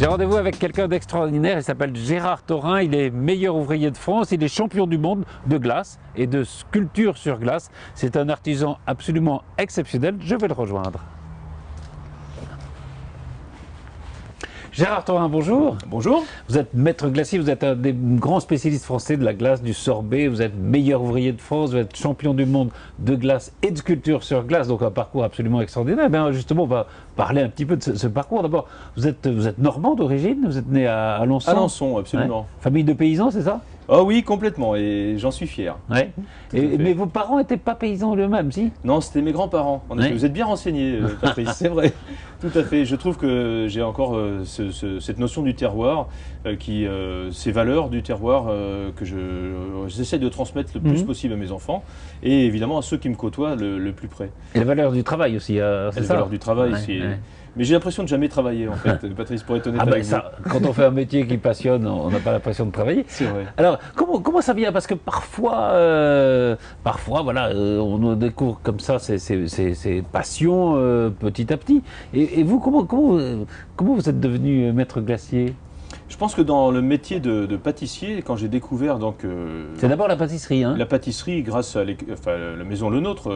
J'ai rendez-vous avec quelqu'un d'extraordinaire, il s'appelle Gérard Thorin, il est meilleur ouvrier de France, il est champion du monde de glace et de sculpture sur glace. C'est un artisan absolument exceptionnel, je vais le rejoindre. Gérard Thorin, bonjour. Bonjour. Vous êtes maître glacier, vous êtes un des grands spécialistes français de la glace, du sorbet, vous êtes meilleur ouvrier de France, vous êtes champion du monde de glace et de sculpture sur glace, donc un parcours absolument extraordinaire. Bien, justement, on va parler un petit peu de ce parcours. D'abord, vous êtes normand d'origine, vous êtes né à Alençon. Alençon, absolument. Ouais. Famille de paysans, c'est ça? Ah oui, complètement, et j'en suis fier. Ouais. Mais vos parents n'étaient pas paysans eux-mêmes, si? Non, c'était mes grands-parents. Ouais. Vous êtes bien renseigné, Patrice, c'est vrai. Tout à fait. Je trouve que j'ai encore cette notion du terroir, ces valeurs du terroir que j'essaie de transmettre le plus possible à mes enfants, et évidemment à ceux qui me côtoient le plus près. Et les valeurs du travail aussi, c'est ça? Les valeurs du travail, Ouais, c'est... ouais. Mais j'ai l'impression de jamais travailler, en fait, Patrice, pour être honnête avec vous. Ça, quand on fait un métier qui passionne, on n'a pas l'impression de travailler. C'est vrai. Alors, comment ça vient? Parce que parfois, voilà, on découvre comme ça ces passions petit à petit. Et vous, comment vous êtes devenu maître glacier? Je pense que dans le métier de pâtissier, quand j'ai découvert donc c'est d'abord la pâtisserie, hein? La pâtisserie, grâce à la maison Le Nôtre,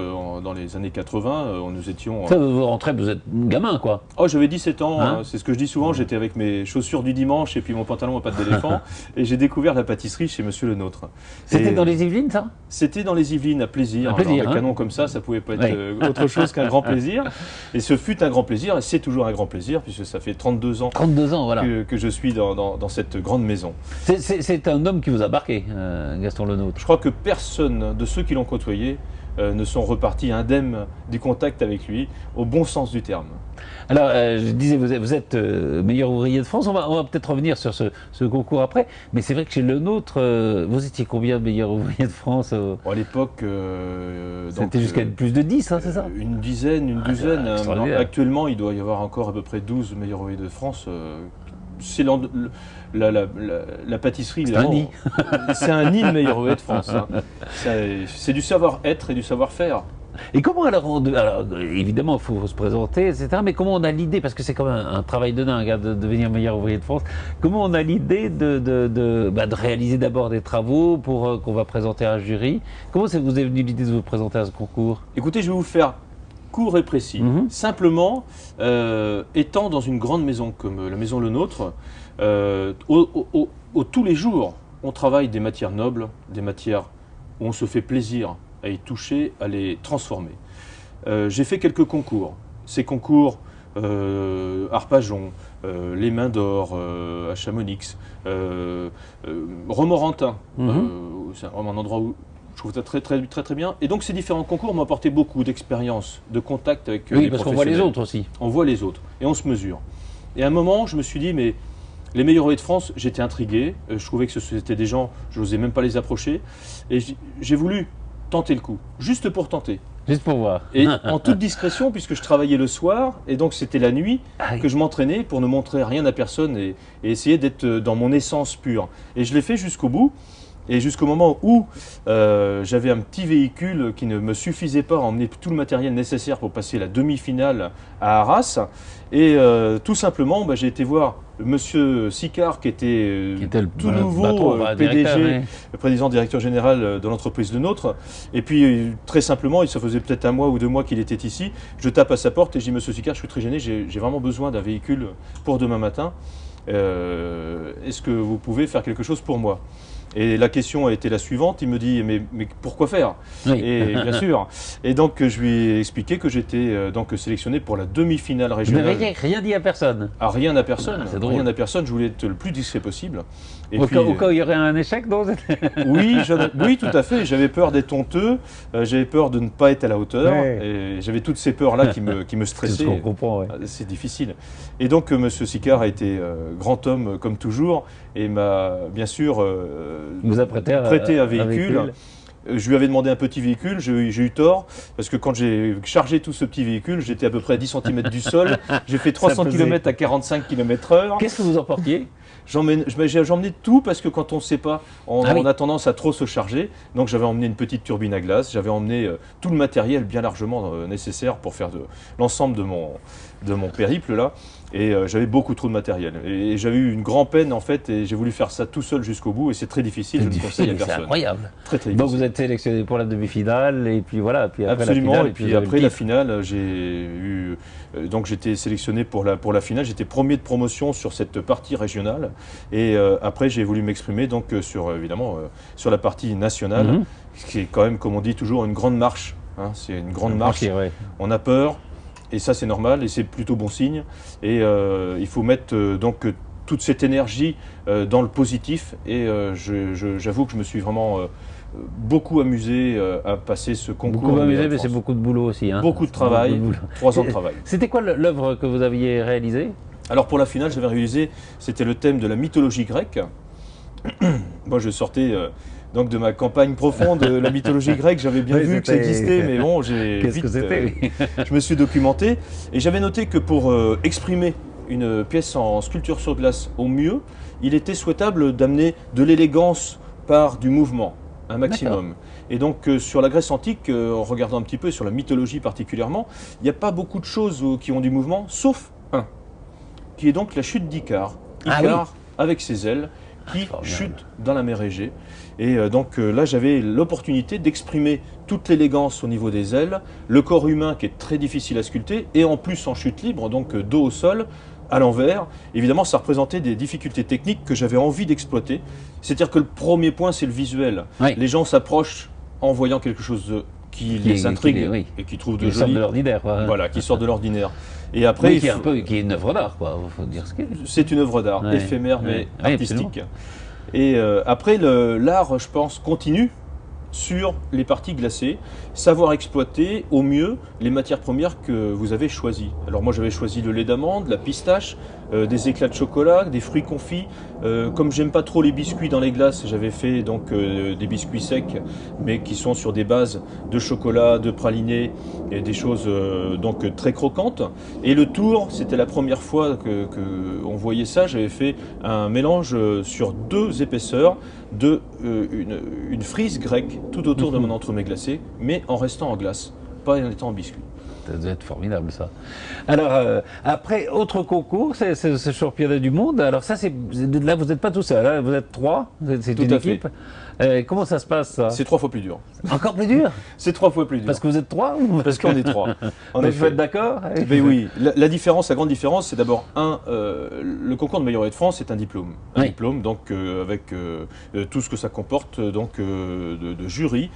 dans les années 80, nous étions... Ça, vous rentrez, vous êtes gamin, quoi. Oh, j'avais 17 ans, Hein? c'est ce que je dis souvent, j'étais avec mes chaussures du dimanche et puis mon pantalon en pattes d'éléphant, et j'ai découvert la pâtisserie chez Monsieur Le Nôtre. C'était dans les Yvelines, ça? C'était dans les Yvelines, à Plaisir. À Plaisir, Alors, hein? un canon comme ça pouvait pas être Ouais. autre chose qu'un grand plaisir. Et ce fut un grand plaisir, et c'est toujours un grand plaisir, puisque ça fait 32 ans 32 ans, voilà. que je suis dans cette grande maison. C'est un homme qui vous a marqué, Gaston Le Nôtre. Je crois que personne de ceux qui l'ont côtoyé ne sont repartis indemnes du contact avec lui, au bon sens du terme. Alors, je disais, vous êtes meilleur ouvrier de France. On va peut-être revenir sur ce concours après. Mais c'est vrai que chez Le Nôtre, vous étiez combien de meilleurs ouvriers de France Bon, à l'époque, c'était jusqu'à plus de 10, hein, c'est ça? Une dizaine, une douzaine. extraordinaire. Actuellement, il doit y avoir encore à peu près 12 meilleurs ouvriers de France. C'est la pâtisserie, c'est un nid. C'est un nid de meilleurs ouvriers de France. Hein. C'est du savoir-être et du savoir-faire. Et comment alors, évidemment, il faut se présenter, etc. Mais comment on a l'idée, parce que c'est quand même un travail de dingue hein, de devenir meilleur ouvrier de France, comment on a l'idée de réaliser d'abord des travaux pour qu'on va présenter à un jury? Comment vous est venue l'idée de vous présenter à ce concours? Écoutez, je vais vous faire court et précis. Simplement, étant dans une grande maison comme la maison Le Nôtre, tous les jours, on travaille des matières nobles, des matières où on se fait plaisir à y toucher, à les transformer. J'ai fait quelques concours. Ces concours, Arpajon, les Mains d'Or, à Chamonix, Romorantin, c'est vraiment un endroit où je trouve ça très bien. Et donc ces différents concours m'ont apporté beaucoup d'expérience, de contact avec les Oui, parce qu'on voit les professionnels. autres aussi. On voit les autres et on se mesure. Et à un moment, je me suis dit, mais les meilleurs ouvriers de France, j'étais intrigué. Je trouvais que c'était des gens, je n'osais même pas les approcher. Et j'ai voulu tenter le coup, juste pour tenter. Juste pour voir. Et en toute discrétion, puisque je travaillais le soir, et donc c'était la nuit que je m'entraînais pour ne montrer rien à personne et essayer d'être dans mon essence pure. Et je l'ai fait jusqu'au bout. Et jusqu'au moment où j'avais un petit véhicule qui ne me suffisait pas à emmener tout le matériel nécessaire pour passer la demi-finale à Arras. Et tout simplement, j'ai été voir Monsieur Sicard, qui était le tout nouveau PDG, président directeur général de l'entreprise Le Nôtre. Et puis, très simplement, ça faisait peut-être 1 mois ou 2 mois qu'il était ici. Je tape à sa porte et je dis, Monsieur Sicard, je suis très gêné, j'ai vraiment besoin d'un véhicule pour demain matin. Est-ce que vous pouvez faire quelque chose pour moi? Et la question a été la suivante, il me dit mais pourquoi faire? Oui. Et bien sûr. Et donc je lui ai expliqué que j'étais donc sélectionné pour la demi-finale régionale. Vous n'avez rien dit à personne? Ah, rien à personne. C'est drôle. Rien à personne, je voulais être le plus discret possible. Et Au puis, cas où il y aurait un échec, non? oui, tout à fait. J'avais peur d'être honteux, j'avais peur de ne pas être à la hauteur, et j'avais toutes ces peurs-là qui me stressaient. C'est ce qu'on comprend, ouais. C'est difficile. Et donc, M. Sicard a été grand homme comme toujours, et m'a bien sûr vous a prêté un véhicule. Je lui avais demandé un petit véhicule, j'ai eu tort, parce que quand j'ai chargé tout ce petit véhicule, j'étais à peu près à 10 cm du sol, j'ai fait 300 km à 45 km/h. Qu'est-ce que vous emportiez? J'ai emmené tout parce que quand on ne sait pas, on a tendance à trop se charger. Donc j'avais emmené une petite turbine à glace, j'avais emmené tout le matériel bien largement nécessaire pour faire l'ensemble de mon périple là. Et j'avais beaucoup trop de matériel. Et j'avais eu une grande peine en fait, et j'ai voulu faire ça tout seul jusqu'au bout, et c'est très difficile, je ne conseille à personne. C'est incroyable. Très très Donc difficile. vous êtes sélectionné pour la demi-finale, et puis voilà, puis après Absolument, la finale. et puis après la finale, j'ai eu... donc j'étais sélectionné pour la finale, j'étais premier de promotion sur cette partie régionale, et après j'ai voulu m'exprimer donc sur, évidemment, sur la partie nationale, qui est quand même, comme on dit toujours, une grande marche. Hein, c'est une grande marche, ouais. On a peur, et ça c'est normal, et c'est plutôt bon signe, et il faut mettre donc toute cette énergie dans le positif, et j'avoue que je me suis vraiment beaucoup amusé à passer ce concours. Beaucoup amusé, mais c'est beaucoup de boulot aussi. Hein. Beaucoup de travail, 3 ans de travail. C'était quoi l'œuvre que vous aviez réalisée? Alors pour la finale, j'avais réalisé, c'était le thème de la mythologie grecque. Moi je sortais donc de ma campagne profonde de la mythologie grecque, j'avais bien vu que ça existait, mais bon, Qu'est-ce que c'était je me suis documenté, et j'avais noté que pour exprimer une pièce en sculpture sur glace au mieux, il était souhaitable d'amener de l'élégance par du mouvement, un maximum. Et donc sur la Grèce antique, en regardant un petit peu, sur la mythologie particulièrement, il n'y a pas beaucoup de choses qui ont du mouvement, sauf un, qui est donc la chute d'Icare. Icare, avec ses ailes, qui chute dans la mer Égée. Et donc là, j'avais l'opportunité d'exprimer toute l'élégance au niveau des ailes, le corps humain qui est très difficile à sculpter, et en plus en chute libre, donc dos au sol, à l'envers. Évidemment, ça représentait des difficultés techniques que j'avais envie d'exploiter. C'est-à-dire que le premier point, c'est le visuel. Oui. Les gens s'approchent en voyant quelque chose qui les intrigue et qui trouvent de joli. Qui sort de l'ordinaire. Voilà, qui sort de l'ordinaire. Et après, qui est une œuvre d'art, quoi. Faut dire ce qu'est. C'est une œuvre d'art, éphémère mais artistique. Et après, l'art, je pense, continue sur les parties glacées, savoir exploiter au mieux les matières premières que vous avez choisies. Alors moi j'avais choisi le lait d'amande, la pistache, des éclats de chocolat, des fruits confits. Comme j'aime pas trop les biscuits dans les glaces, j'avais fait donc des biscuits secs, mais qui sont sur des bases de chocolat, de praliné et des choses donc très croquantes. Et le tour, c'était la première fois que on voyait ça. J'avais fait un mélange sur 2 épaisseurs de une frise grecque tout autour de mon entremets glacé, mais en restant en glace, pas en étant en biscuit. Ça doit être formidable ça. Alors après, autre concours, c'est ce championnat du monde. Alors ça, là vous n'êtes pas tout seul, hein, vous êtes 3, c'est une équipe. Comment ça se passe ça? C'est 3 fois plus dur. Encore plus dur? C'est 3 fois plus dur. Parce que vous êtes 3 ou... Parce qu'on est 3. Vous êtes d'accord? Mais oui, la différence, la grande différence, c'est d'abord le concours de meilleur de France, c'est un diplôme. Un diplôme donc avec tout ce que ça comporte donc de jurys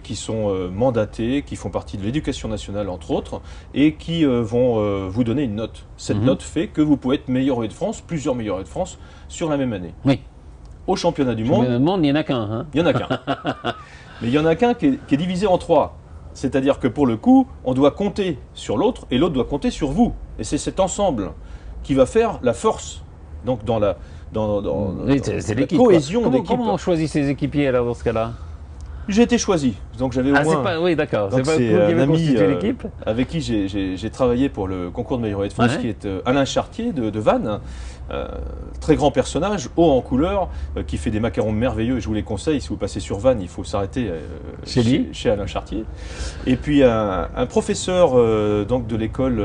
qui sont mandatés, qui font partie de l'éducation nationale entre autres, et qui vont vous donner une note. Cette note fait que vous pouvez être meilleur de France, plusieurs meilleurs de France sur la même année. Oui. Au championnat du monde, il n'y en a qu'un. Hein. Il n'y en a qu'un. Mais il y en a qu'un qui est divisé en 3. C'est-à-dire que pour le coup, on doit compter sur l'autre et l'autre doit compter sur vous. Et c'est cet ensemble qui va faire la force. Donc dans la cohésion d'équipe. Comment on choisit ses équipiers alors dans ce cas-là? J'ai été choisi, donc j'avais au moins... Oui, d'accord. C'est un ami avec qui j'ai travaillé pour le concours de meilleur de France, qui est Alain Chartier de Vannes, très grand personnage, haut en couleur, qui fait des macarons merveilleux. Je vous les conseille, si vous passez sur Vannes, il faut s'arrêter chez Alain Chartier. Et puis un professeur donc de l'école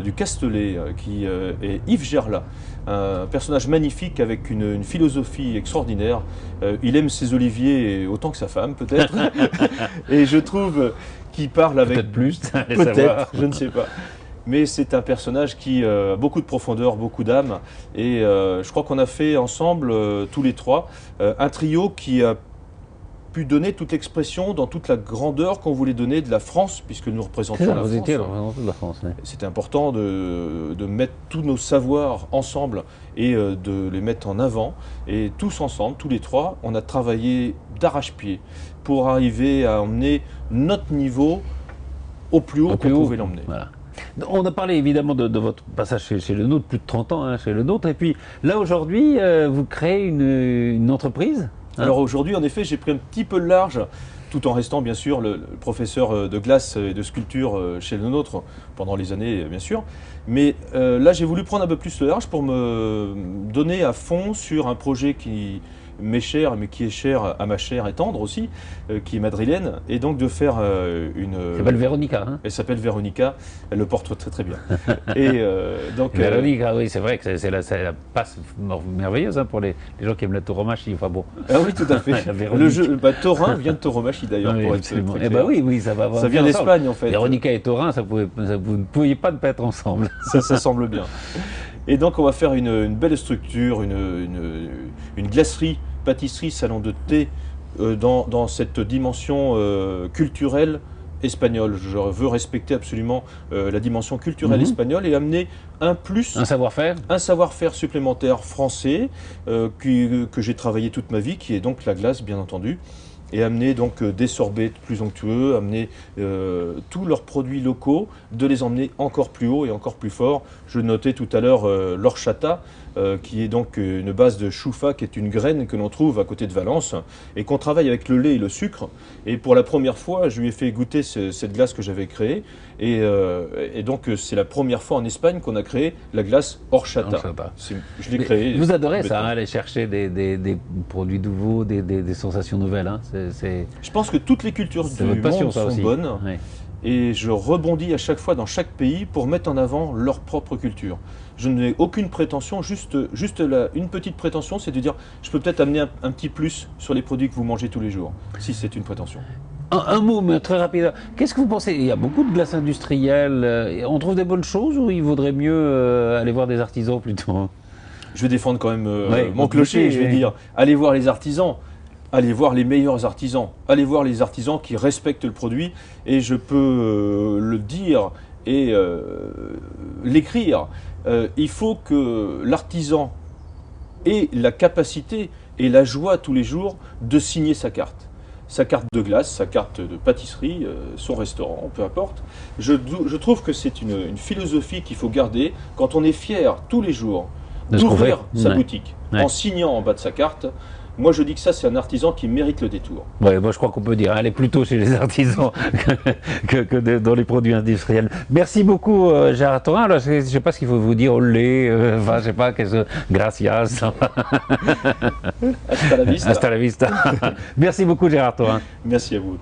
du Castellet, qui est Yves Gerla. Un personnage magnifique avec une philosophie extraordinaire. Il aime ses oliviers autant que sa femme, peut-être. Et je trouve qu'il parle avec... Peut-être plus, peut-être, je ne sais pas. Mais c'est un personnage qui a beaucoup de profondeur, beaucoup d'âme. Et je crois qu'on a fait ensemble, tous les 3, un trio qui a pu donner toute l'expression dans toute la grandeur qu'on voulait donner de la France, puisque nous représentions la France. Vous étiez le représentant de la France. Oui. C'était important de mettre tous nos savoirs ensemble et de les mettre en avant. Et tous ensemble, tous les 3, on a travaillé d'arrache-pied pour arriver à emmener notre niveau au plus haut qu'on pouvait l'emmener. Voilà. On a parlé évidemment de votre passage chez Le Nôtre, plus de 30 ans chez Le Nôtre. Et puis là aujourd'hui, vous créez une entreprise. Alors aujourd'hui, en effet, j'ai pris un petit peu le large, tout en restant bien sûr le professeur de glace et de sculpture chez Le Nôtre pendant les années, bien sûr. Mais là, j'ai voulu prendre un peu plus le large pour me donner à fond sur un projet qui m'est cher, mais qui est cher à ma chair et tendre aussi, qui est madrilène, et donc de faire une... Elle s'appelle Véronica. Hein, elle s'appelle Véronica, elle le porte très très bien. Et donc, Véronica, oui, c'est vrai que c'est la passe merveilleuse hein, pour les gens qui aiment la tauromachie. Enfin bon. Ah oui, tout à fait. Le jeu, taurin vient de tauromachie d'ailleurs. Oui, pour absolument. être très Eh ben oui, ça va. ça vient d'Espagne en fait. Véronica et taurin, vous ne pouviez pas ne pas être ensemble. Ça semble bien. Et donc on va faire une belle structure, une glacerie, pâtisserie, salon de thé dans cette dimension culturelle espagnole. Je veux respecter absolument la dimension culturelle espagnole et amener un plus, un savoir-faire supplémentaire français que j'ai travaillé toute ma vie, qui est donc la glace bien entendu. Et amener donc des sorbets plus onctueux, amener tous leurs produits locaux, de les emmener encore plus haut et encore plus fort. Je notais tout à l'heure l'horchata, qui est donc une base de choufa, qui est une graine que l'on trouve à côté de Valence, et qu'on travaille avec le lait et le sucre. Et pour la première fois, je lui ai fait goûter cette glace que j'avais créée. Et donc c'est la première fois en Espagne qu'on a créé la glace horchata. Je l'ai créée. Vous adorez ça, hein, aller chercher des produits nouveaux, des sensations nouvelles. Hein. Je pense que toutes les cultures du monde sont bonnes. Oui. Et je rebondis à chaque fois dans chaque pays pour mettre en avant leur propre culture. Je n'ai aucune prétention, juste une petite prétention, c'est de dire je peux peut-être amener un petit plus sur les produits que vous mangez tous les jours, si c'est une prétention. Un mot, mais très rapide. Qu'est-ce que vous pensez? Il y a beaucoup de glaces industrielles. On trouve des bonnes choses ou il vaudrait mieux aller voir des artisans plutôt? Je vais défendre quand même mon clocher, je vais dire allez voir les artisans. Allez voir les meilleurs artisans, allez voir les artisans qui respectent le produit, et je peux le dire et l'écrire. Il faut que l'artisan ait la capacité et la joie tous les jours de signer sa carte de glace, sa carte de pâtisserie, son restaurant, peu importe. Je trouve que c'est une philosophie qu'il faut garder quand on est fier tous les jours d'ouvrir sa boutique en signant en bas de sa carte. Moi, je dis que ça, c'est un artisan qui mérite le détour. Oui, moi, je crois qu'on peut dire, aller plutôt chez les artisans que dans les produits industriels. Merci beaucoup, Gérard Taurin. Alors, je ne sais pas ce qu'il faut vous dire, olé, enfin, je ne sais pas, gracias. Hasta la vista. Hasta la vista. Merci beaucoup, Gérard Taurin. Merci à vous.